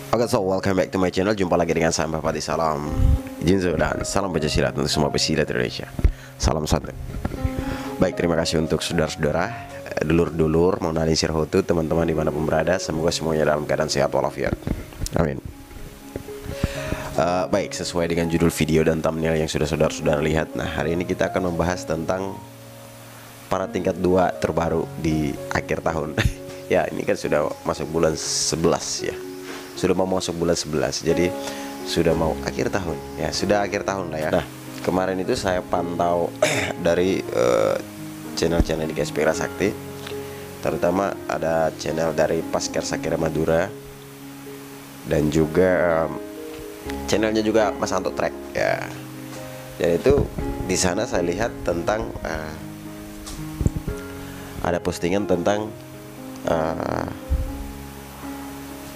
Oke, so welcome back to my channel. Jumpa lagi dengan saya Mbak Pati. Salam Jinzo dan salam Pancasila untuk semua pesilat Indonesia. Salam satu. Baik, terima kasih untuk saudara-saudara, dulur-dulur, mau nalisir hutu, teman-teman dimanapun berada. Semoga semuanya dalam keadaan sehat walafiat. Amin. Baik, sesuai dengan judul video dan thumbnail yang sudah saudara-saudara lihat. Nah, hari ini kita akan membahas tentang para tingkat 2 terbaru di akhir tahun. Ya, ini kan sudah masuk bulan 11 ya. Sudah mau masuk bulan 11, jadi sudah mau akhir tahun. Ya, sudah akhir tahun lah ya. Nah, kemarin itu saya pantau dari channel-channel di KSP Sakti, terutama ada channel dari Pasker Sakira Madura dan juga channelnya juga Mas Anto Trek ya. Dan itu di sana saya lihat tentang ada postingan tentang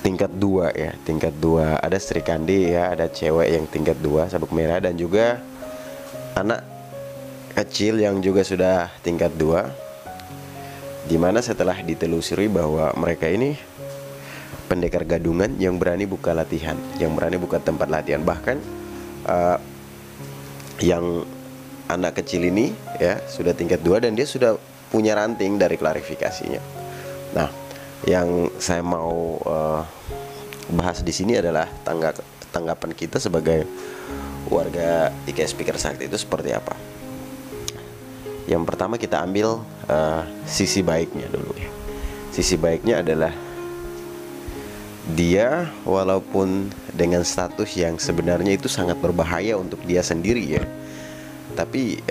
tingkat 2 ya, tingkat 2 ada Sri Kandi ya, ada cewek yang tingkat 2 sabuk merah dan juga anak kecil yang juga sudah tingkat 2, dimana setelah ditelusuri bahwa mereka ini pendekar gadungan yang berani buka latihan, yang berani buka tempat latihan. Bahkan yang anak kecil ini ya sudah tingkat 2 dan dia sudah punya ranting dari klarifikasinya. Nah, yang saya mau bahas di sini adalah tanggapan kita sebagai warga IKS Speaker Sakti itu seperti apa. Yang pertama kita ambil sisi baiknya dulu ya. Sisi baiknya adalah dia walaupun dengan status yang sebenarnya itu sangat berbahaya untuk dia sendiri ya, tapi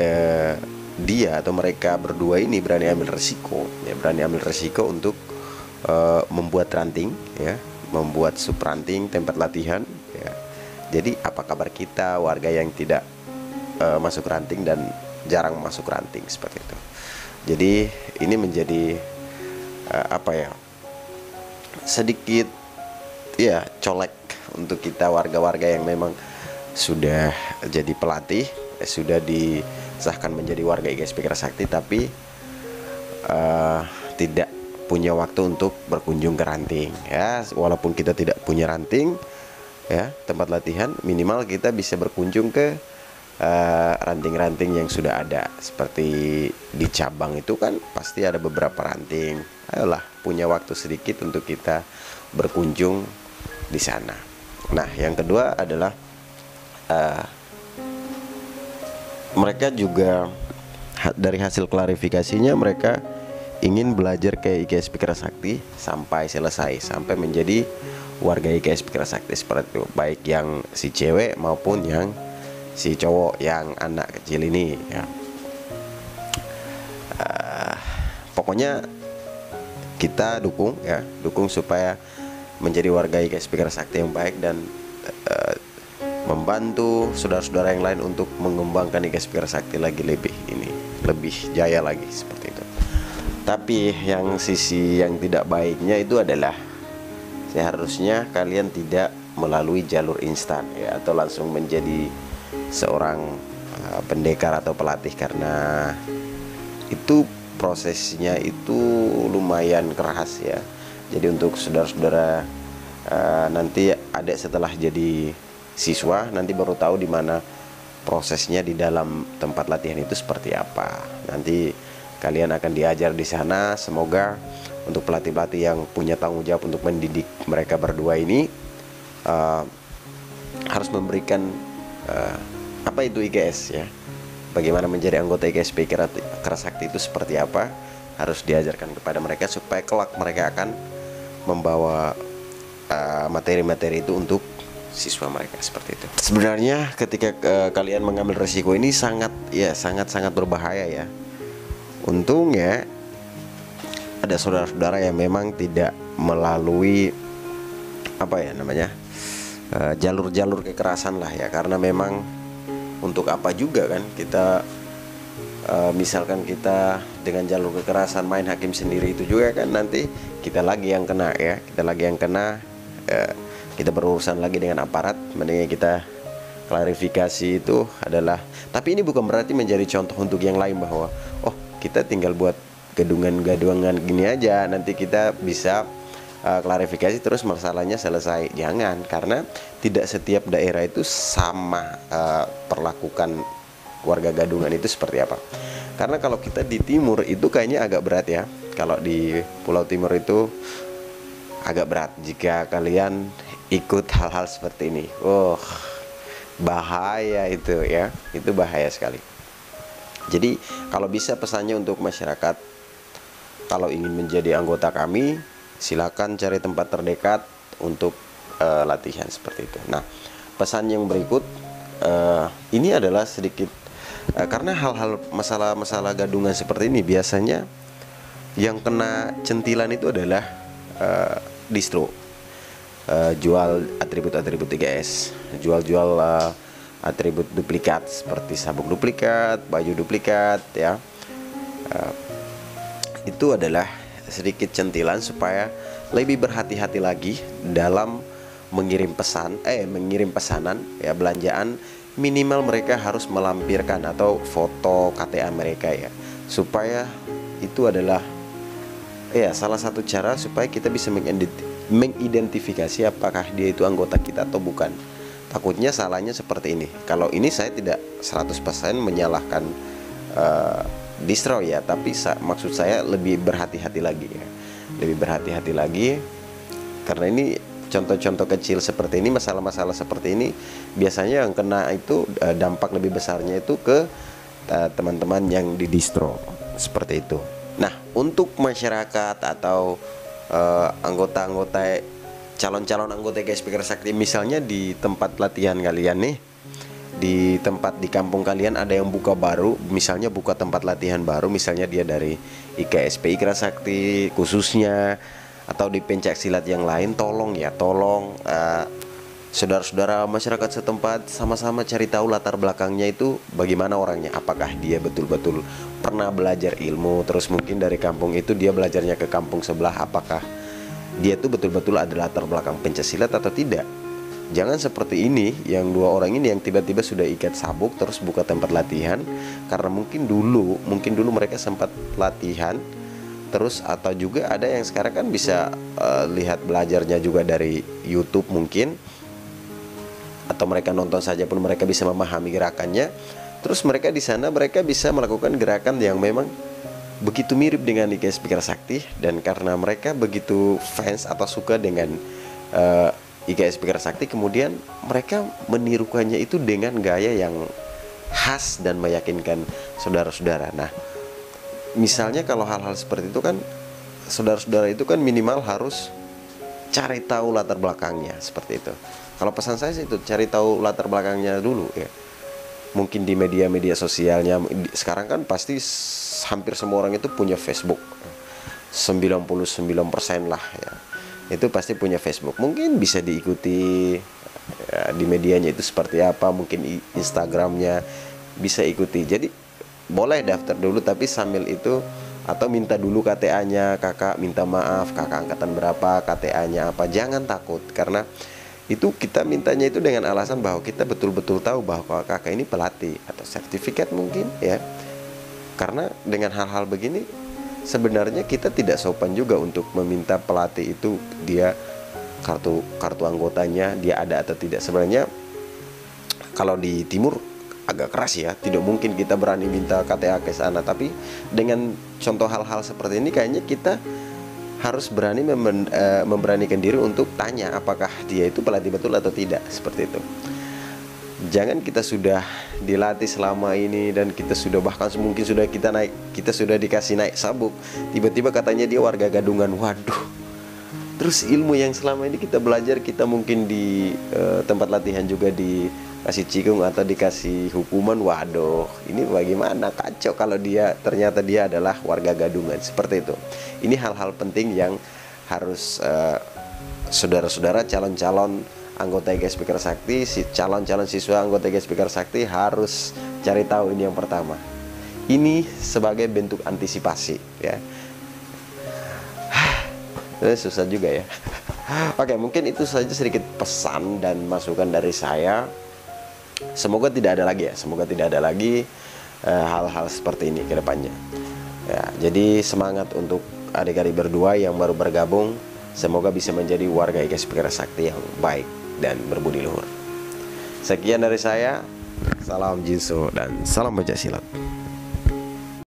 dia atau mereka berdua ini berani ambil resiko ya, berani ambil resiko untuk membuat ranting ya, membuat sub ranting tempat latihan ya. Jadi apa kabar kita warga yang tidak masuk ranting dan jarang masuk ranting seperti itu. Jadi ini menjadi apa ya, sedikit ya colek untuk kita warga-warga yang memang sudah jadi pelatih, sudah disahkan menjadi warga IKS Speaker Sakti, tapi tidak punya waktu untuk berkunjung ke ranting ya. Walaupun kita tidak punya ranting ya, tempat latihan, minimal kita bisa berkunjung ke ranting-ranting yang sudah ada. Seperti di cabang itu kan pasti ada beberapa ranting. Ayolah, punya waktu sedikit untuk kita berkunjung di sana. Nah, yang kedua adalah mereka juga dari hasil klarifikasinya mereka ingin belajar ke IKS Speaker Sakti sampai selesai, sampai menjadi warga IKS Speaker Sakti seperti itu, baik yang si cewek maupun yang si cowok yang anak kecil ini ya. Pokoknya kita dukung ya, dukung supaya menjadi warga IKS Speaker Sakti yang baik dan membantu saudara-saudara yang lain untuk mengembangkan IKS Speaker Sakti lagi lebih jaya lagi seperti itu. Tapi yang sisi yang tidak baiknya itu adalah seharusnya kalian tidak melalui jalur instan ya, atau langsung menjadi seorang pendekar atau pelatih, karena itu prosesnya itu lumayan keras ya. Jadi untuk saudara-saudara nanti ada setelah jadi siswa nanti baru tahu di mana prosesnya di dalam tempat latihan itu seperti apa. Nanti kalian akan diajar di sana. Semoga untuk pelatih-pelatih yang punya tanggung jawab untuk mendidik mereka berdua ini harus memberikan apa itu IKS ya, bagaimana menjadi anggota IKS Speaker Sakti itu seperti apa, harus diajarkan kepada mereka supaya kelak mereka akan membawa materi-materi itu untuk siswa mereka seperti itu. Sebenarnya ketika kalian mengambil resiko ini sangat berbahaya ya. Untungnya ada saudara-saudara yang memang tidak melalui apa ya namanya jalur-jalur kekerasan lah ya, karena memang untuk apa juga kan kita misalkan kita dengan jalur kekerasan main hakim sendiri, itu juga kan nanti kita lagi yang kena ya, kita berurusan lagi dengan aparat. Mendingan kita klarifikasi itu adalah, tapi ini bukan berarti menjadi contoh untuk yang lain bahwa oh kita tinggal buat gadungan-gadungan gini aja nanti kita bisa klarifikasi terus masalahnya selesai. Jangan, karena tidak setiap daerah itu sama perlakukan warga gadungan itu seperti apa. Karena kalau kita di timur itu kayaknya agak berat ya. Kalau di Pulau Timur itu agak berat jika kalian ikut hal-hal seperti ini. Bahaya itu ya. Itu bahaya sekali. Jadi kalau bisa pesannya untuk masyarakat, kalau ingin menjadi anggota kami, silakan cari tempat terdekat untuk latihan seperti itu. Nah, pesan yang berikut ini adalah sedikit karena hal-hal masalah-masalah gadungan seperti ini biasanya yang kena centilan itu adalah distro, jual atribut-atribut 3S, jual-jual atribut duplikat seperti sabuk duplikat, baju duplikat ya. Itu adalah sedikit centilan supaya lebih berhati-hati lagi dalam mengirim pesanan ya, belanjaan. Minimal mereka harus melampirkan atau foto KTA mereka ya, supaya itu adalah ya salah satu cara supaya kita bisa mengidentifikasi apakah dia itu anggota kita atau bukan. Takutnya salahnya seperti ini. Kalau ini saya tidak 100% menyalahkan distro ya, tapi maksud saya lebih berhati-hati lagi ya. Lebih berhati-hati lagi, karena ini contoh-contoh kecil seperti ini, masalah-masalah seperti ini biasanya yang kena itu dampak lebih besarnya itu ke teman-teman yang di distro seperti itu. Nah, untuk masyarakat atau anggota-anggota, calon-calon anggota GS Speaker Sakti, misalnya di tempat latihan kalian nih, di kampung kalian ada yang buka baru, misalnya buka tempat latihan baru, misalnya dia dari IKSP Ikra Sakti khususnya, atau di pencak silat yang lain, tolong saudara-saudara masyarakat setempat sama-sama cari tahu latar belakangnya itu bagaimana orangnya, apakah dia betul-betul pernah belajar ilmu, terus mungkin dari kampung itu dia belajarnya ke kampung sebelah, apakah dia tuh betul-betul ada latar belakang pencak silat atau tidak. Jangan seperti ini, yang dua orang ini yang tiba-tiba sudah ikat sabuk terus buka tempat latihan karena mungkin dulu mereka sempat latihan terus, atau juga ada yang sekarang kan bisa lihat belajarnya juga dari YouTube mungkin, atau mereka nonton saja pun mereka bisa memahami gerakannya. Terus mereka di sana mereka bisa melakukan gerakan yang memang begitu mirip dengan IKS Speaker Sakti, dan karena mereka begitu fans atau suka dengan IKS Speaker Sakti, kemudian mereka menirukannya itu dengan gaya yang khas dan meyakinkan saudara-saudara. Nah, misalnya kalau hal-hal seperti itu kan saudara-saudara itu kan minimal harus cari tahu latar belakangnya seperti itu. Kalau pesan saya sih itu cari tahu latar belakangnya dulu ya. Mungkin di media-media sosialnya sekarang kan pasti hampir semua orang itu punya Facebook. 99% lah ya. Itu pasti punya Facebook. Mungkin bisa diikuti ya, di medianya itu seperti apa, mungkin Instagramnya bisa ikuti. Jadi boleh daftar dulu, tapi sambil itu atau minta dulu KTA-nya, kakak minta maaf, kakak angkatan berapa, KTA-nya apa. Jangan takut, karena itu kita mintanya itu dengan alasan bahwa kita betul-betul tahu bahwa kakak ini pelatih atau sertifikat mungkin ya. Karena dengan hal-hal begini sebenarnya kita tidak sopan juga untuk meminta pelatih itu dia kartu anggotanya dia ada atau tidak. Sebenarnya kalau di timur agak keras ya, tidak mungkin kita berani minta KTA ke sana, tapi dengan contoh hal-hal seperti ini kayaknya kita harus berani memberanikan diri untuk tanya apakah dia itu pelatih betul atau tidak, seperti itu. Jangan kita sudah dilatih selama ini dan kita sudah bahkan mungkin sudah kita sudah dikasih naik sabuk, tiba-tiba katanya dia warga gadungan. Waduh. Terus ilmu yang selama ini kita belajar, kita mungkin di tempat latihan juga dikasih cikung atau dikasih hukuman. Waduh, ini bagaimana? Kacau kalau ternyata dia adalah warga gadungan, seperti itu. Ini hal-hal penting yang harus saudara-saudara calon-calon anggota IKS Speaker Sakti, calon-calon siswa anggota IKS Speaker Sakti harus cari tahu. Ini yang pertama. Ini sebagai bentuk antisipasi ya. Susah juga ya. Oke, mungkin itu saja sedikit pesan dan masukan dari saya. Semoga tidak ada lagi ya. Semoga tidak ada lagi hal-hal seperti ini ke depannya. Ya, jadi semangat untuk adik-adik berdua yang baru bergabung. Semoga bisa menjadi warga IKS Pikiran Sakti yang baik dan berbudi luhur. Sekian dari saya. Salam Jinso dan salam Pencaksilat.